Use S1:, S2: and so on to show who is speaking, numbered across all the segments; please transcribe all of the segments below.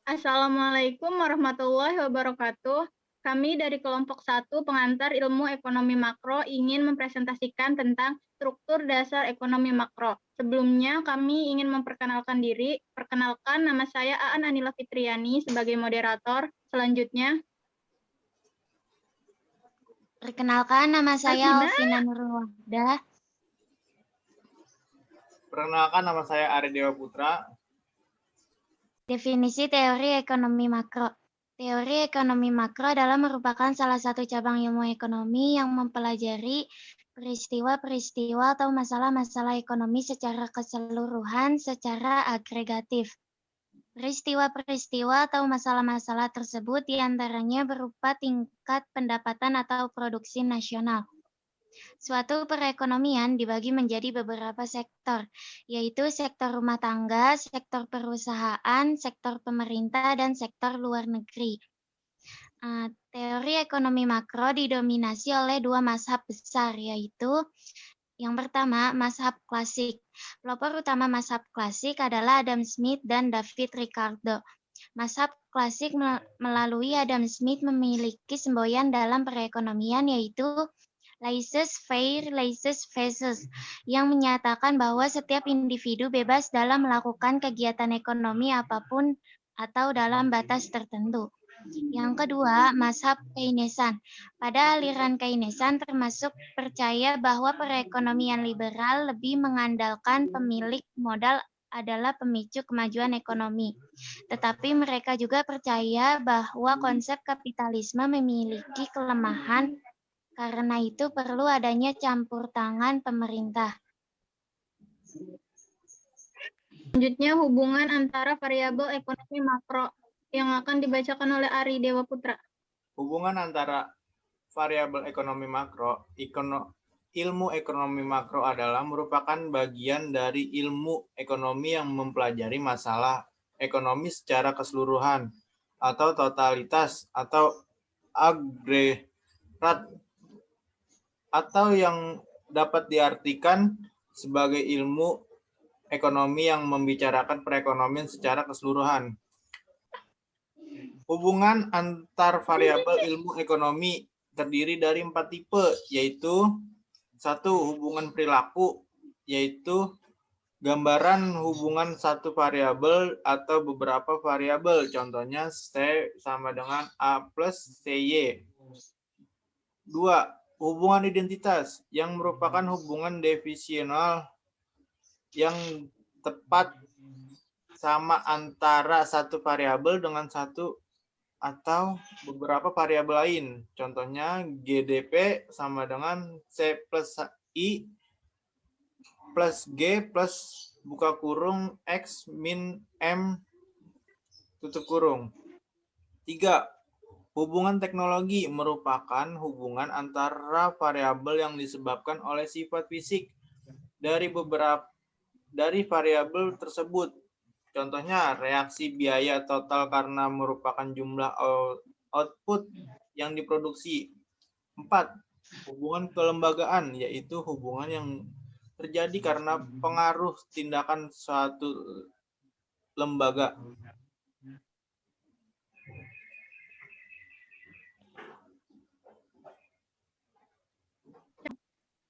S1: Assalamualaikum warahmatullahi wabarakatuh. Kami dari kelompok 1 pengantar ilmu ekonomi makro ingin mempresentasikan tentang struktur dasar ekonomi makro. Sebelumnya kami ingin memperkenalkan diri. Perkenalkan, nama saya Aan Anila Fitriani sebagai moderator. Selanjutnya,
S2: Perkenalkan, nama saya
S1: Alvina.
S2: Alvina Nurul Wahdah.
S3: Perkenalkan, nama saya Ari Dewa Putra.
S2: Definisi teori ekonomi makro. Teori ekonomi makro adalah merupakan salah satu cabang ilmu ekonomi yang mempelajari peristiwa-peristiwa atau masalah-masalah ekonomi secara keseluruhan secara agregatif. Peristiwa-peristiwa atau masalah-masalah tersebut diantaranya berupa tingkat pendapatan atau produksi nasional. Suatu perekonomian dibagi menjadi beberapa sektor, yaitu sektor rumah tangga, sektor perusahaan, sektor pemerintah, dan sektor luar negeri. Teori ekonomi makro didominasi oleh dua mazhab besar, yaitu yang pertama, mazhab klasik. Pelopor utama mazhab klasik adalah Adam Smith dan David Ricardo. Mazhab klasik melalui Adam Smith memiliki semboyan dalam perekonomian, yaitu laissez-faire, laissez-faire, yang menyatakan bahwa setiap individu bebas dalam melakukan kegiatan ekonomi apapun atau dalam batas tertentu. Yang kedua, mazhab Keynesian. Pada aliran Keynesian termasuk percaya bahwa perekonomian liberal lebih mengandalkan pemilik modal adalah pemicu kemajuan ekonomi. Tetapi mereka juga percaya bahwa konsep kapitalisme memiliki kelemahan. Karena itu perlu adanya campur tangan pemerintah.
S1: Selanjutnya, hubungan antara variabel ekonomi makro yang akan dibacakan oleh Ari Dewa Putra.
S3: Hubungan antara variabel ekonomi makro, ilmu ekonomi makro adalah merupakan bagian dari ilmu ekonomi yang mempelajari masalah ekonomi secara keseluruhan atau totalitas atau agregat, atau yang dapat diartikan sebagai ilmu ekonomi yang membicarakan perekonomian secara keseluruhan. Hubungan antar variabel ilmu ekonomi terdiri dari 4 tipe, yaitu 1. Hubungan perilaku, yaitu gambaran hubungan satu variabel atau beberapa variabel. Contohnya C sama dengan A plus CY. 2. Hubungan identitas, yang merupakan hubungan definisional yang tepat sama antara satu variabel dengan satu atau beberapa variabel lain. Contohnya GDP sama dengan C plus I plus G plus buka kurung X min M tutup kurung. 3. Hubungan teknologi merupakan hubungan antara variabel yang disebabkan oleh sifat fisik dari variabel tersebut. Contohnya reaksi biaya total karena merupakan jumlah output yang diproduksi. 4. Hubungan kelembagaan, yaitu hubungan yang terjadi karena pengaruh tindakan suatu lembaga.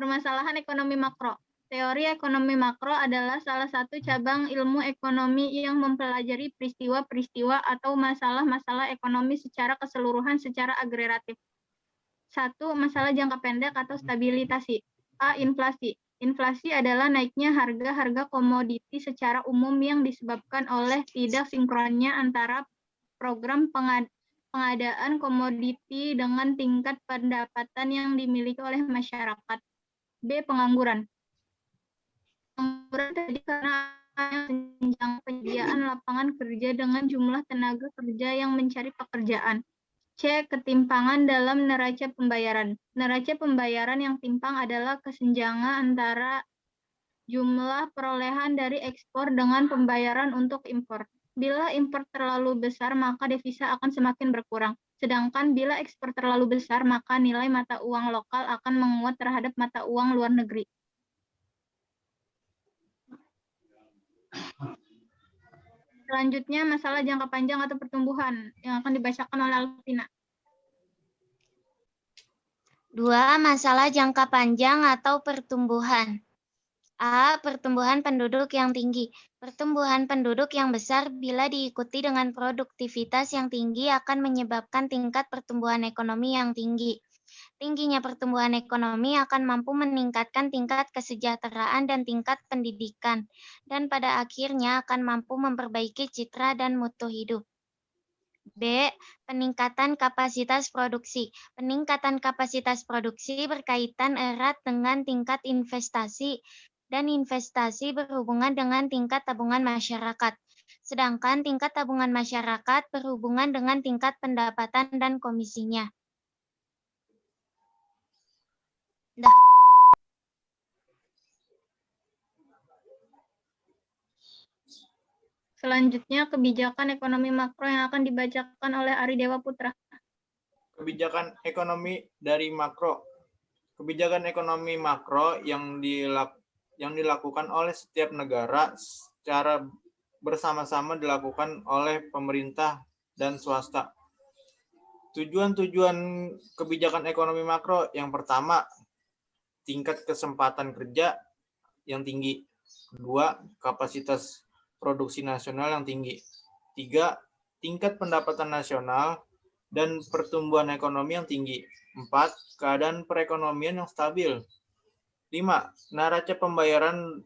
S1: Permasalahan ekonomi makro. Teori ekonomi makro adalah salah satu cabang ilmu ekonomi yang mempelajari peristiwa-peristiwa atau masalah-masalah ekonomi secara keseluruhan secara agregatif. 1. Masalah jangka pendek atau stabilitasi. A. Inflasi. Inflasi adalah naiknya harga-harga komoditi secara umum yang disebabkan oleh tidak sinkronnya antara program pengadaan komoditi dengan tingkat pendapatan yang dimiliki oleh masyarakat. B. Pengangguran. Pengangguran terjadi karena senjang penyediaan lapangan kerja dengan jumlah tenaga kerja yang mencari pekerjaan. C. Ketimpangan dalam neraca pembayaran. Neraca pembayaran yang timpang adalah kesenjangan antara jumlah perolehan dari ekspor dengan pembayaran untuk impor. Bila impor terlalu besar, maka devisa akan semakin berkurang. Sedangkan bila ekspor terlalu besar, maka nilai mata uang lokal akan menguat terhadap mata uang luar negeri. Selanjutnya masalah jangka panjang atau pertumbuhan yang akan dibacakan oleh Alvina.
S2: 2. Masalah jangka panjang atau pertumbuhan. A. Pertumbuhan penduduk yang tinggi. Pertumbuhan penduduk yang besar bila diikuti dengan produktivitas yang tinggi akan menyebabkan tingkat pertumbuhan ekonomi yang tinggi. Tingginya pertumbuhan ekonomi akan mampu meningkatkan tingkat kesejahteraan dan tingkat pendidikan, dan pada akhirnya akan mampu memperbaiki citra dan mutu hidup. B. Peningkatan kapasitas produksi. Peningkatan kapasitas produksi berkaitan erat dengan tingkat investasi, dan investasi berhubungan dengan tingkat tabungan masyarakat. Sedangkan tingkat tabungan masyarakat berhubungan dengan tingkat pendapatan dan komisinya.
S1: Selanjutnya kebijakan ekonomi makro yang akan dibacakan oleh Ari Dewa Putra.
S3: Kebijakan ekonomi dari makro. Kebijakan ekonomi makro yang dilakukan oleh setiap negara secara bersama-sama dilakukan oleh pemerintah dan swasta. Tujuan-tujuan kebijakan ekonomi makro yang pertama, tingkat kesempatan kerja yang tinggi. 2. Kapasitas produksi nasional yang tinggi. 3. Tingkat pendapatan nasional dan pertumbuhan ekonomi yang tinggi. 4. Keadaan perekonomian yang stabil. 5. Neraca pembayaran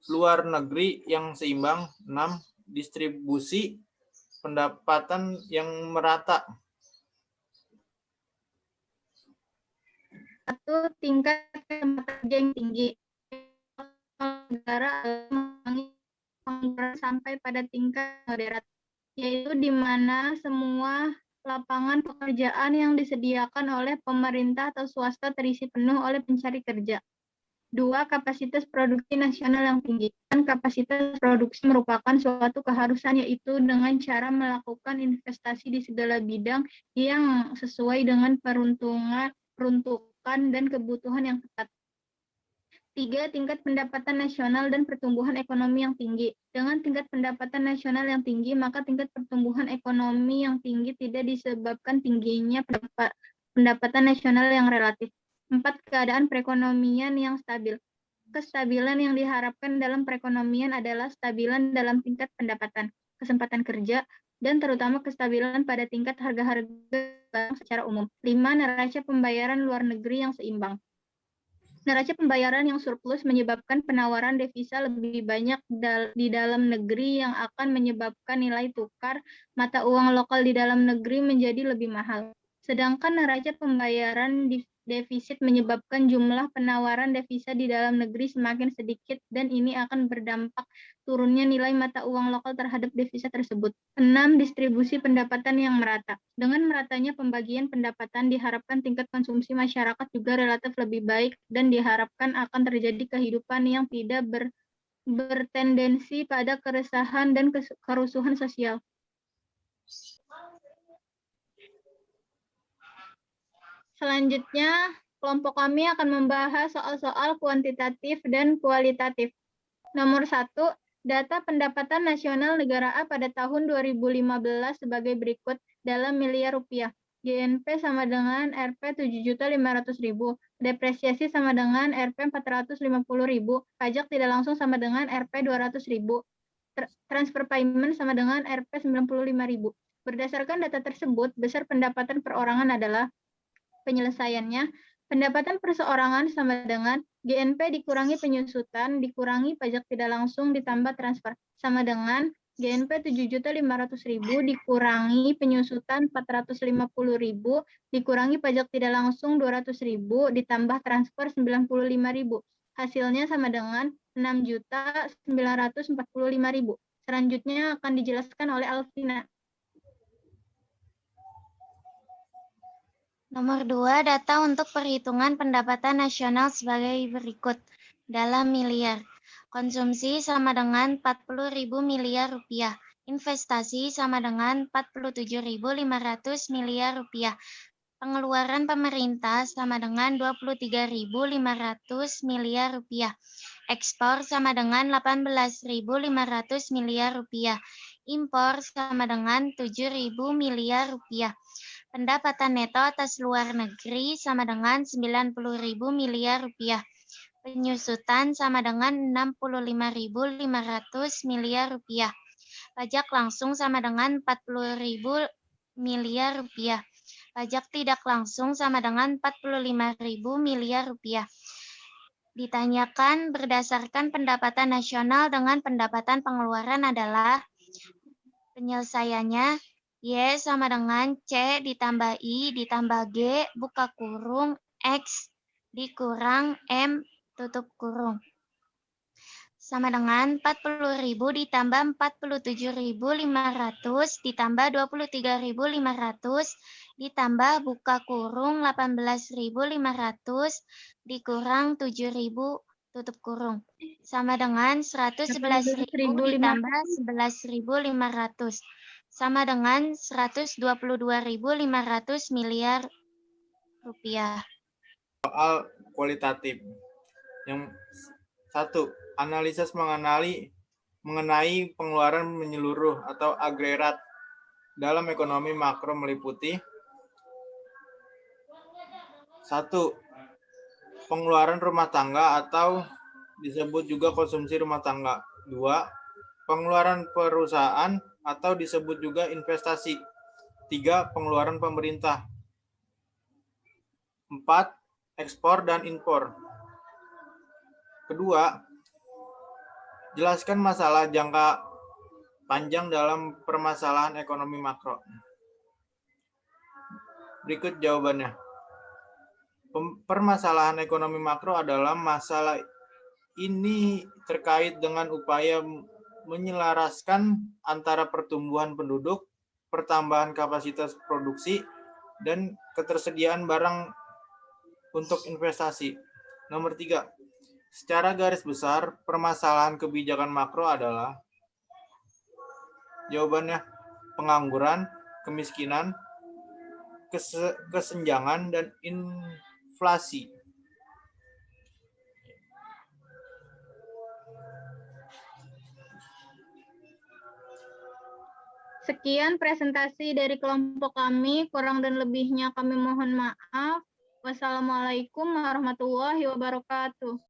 S3: luar negeri yang seimbang. 6. Distribusi pendapatan yang merata.
S1: 1. Tingkat kesempatan kerja yang tinggi. Negara sampai pada tingkat moderat, yaitu di mana semua lapangan pekerjaan yang disediakan oleh pemerintah atau swasta terisi penuh oleh pencari kerja. 2. Kapasitas produksi nasional yang tinggi. Dan kapasitas produksi merupakan suatu keharusan, yaitu dengan cara melakukan investasi di segala bidang yang sesuai dengan peruntukan dan kebutuhan yang tepat. 3. Tingkat pendapatan nasional dan pertumbuhan ekonomi yang tinggi. Dengan tingkat pendapatan nasional yang tinggi, maka tingkat pertumbuhan ekonomi yang tinggi tidak disebabkan tingginya pendapatan nasional yang relatif. 4. Keadaan perekonomian yang stabil. Kestabilan yang diharapkan dalam perekonomian adalah stabilan dalam tingkat pendapatan, kesempatan kerja, dan terutama kestabilan pada tingkat harga-harga barang secara umum. 5. Neraca pembayaran luar negeri yang seimbang. Neraca pembayaran yang surplus menyebabkan penawaran devisa lebih banyak di dalam negeri yang akan menyebabkan nilai tukar mata uang lokal di dalam negeri menjadi lebih mahal. Sedangkan neraca pembayaran defisit menyebabkan jumlah penawaran devisa di dalam negeri semakin sedikit, dan ini akan berdampak turunnya nilai mata uang lokal terhadap devisa tersebut. 6. Distribusi pendapatan yang merata. Dengan meratanya pembagian pendapatan, diharapkan tingkat konsumsi masyarakat juga relatif lebih baik, dan diharapkan akan terjadi kehidupan yang tidak bertendensi pada keresahan dan kerusuhan sosial. Selanjutnya, kelompok kami akan membahas soal-soal kuantitatif dan kualitatif. Nomor 1, data pendapatan nasional negara A pada tahun 2015 sebagai berikut dalam miliar rupiah. GNP sama dengan Rp 7.500.000, depresiasi sama dengan Rp 450.000, pajak tidak langsung sama dengan Rp 200.000, transfer payment sama dengan Rp 95.000. Berdasarkan data tersebut, besar pendapatan perorangan adalah penyelesaiannya, pendapatan perseorangan sama dengan GNP dikurangi penyusutan, dikurangi pajak tidak langsung, ditambah transfer, sama dengan GNP 7.500.000 dikurangi penyusutan 450.000, dikurangi pajak tidak langsung 200.000, ditambah transfer 95.000. Hasilnya sama dengan 6.945.000. Selanjutnya akan dijelaskan oleh Alvina.
S2: Nomor 2, data untuk perhitungan pendapatan nasional sebagai berikut dalam miliar. Konsumsi sama dengan 40.000 miliar rupiah. Investasi sama dengan 47.500 miliar rupiah. Pengeluaran pemerintah sama dengan 23.500 miliar rupiah. Ekspor sama dengan 18.500 miliar rupiah. impor sama dengan 7.000 miliar rupiah. Pendapatan neto atas luar negeri sama dengan 90.000 miliar rupiah. Penyusutan sama dengan 65.500 miliar rupiah. Pajak langsung sama dengan 40.000 miliar rupiah. Pajak tidak langsung sama dengan 45.000 miliar rupiah. Ditanyakan berdasarkan pendapatan nasional dengan pendapatan pengeluaran adalah penyelesaiannya Y sama dengan C ditambah I ditambah G buka kurung X dikurang M tutup kurung. Sama dengan 40.000 ditambah 47.500 ditambah 23.500 ditambah buka kurung 18.500 dikurang 7.000 tutup kurung. Sama dengan 111.000 ditambah 11.500. Sama dengan 122.500 miliar rupiah.
S3: Soal kualitatif. Yang satu, analisis mengenai pengeluaran menyeluruh atau agregat dalam ekonomi makro meliputi 1. Pengeluaran rumah tangga atau disebut juga konsumsi rumah tangga. 2. Pengeluaran perusahaan atau disebut juga investasi. 3. Pengeluaran pemerintah. 4. Ekspor dan impor. Kedua, jelaskan masalah jangka panjang dalam permasalahan ekonomi makro. Berikut jawabannya. Permasalahan ekonomi makro adalah masalah ini terkait dengan upaya menyelaraskan antara pertumbuhan penduduk, pertambahan kapasitas produksi, dan ketersediaan barang untuk investasi. Nomor 3. Secara garis besar, permasalahan kebijakan makro adalah jawabannya pengangguran, kemiskinan, kesenjangan, dan inflasi.
S1: Sekian presentasi dari kelompok kami, kurang dan lebihnya kami mohon maaf. Wassalamualaikum warahmatullahi wabarakatuh.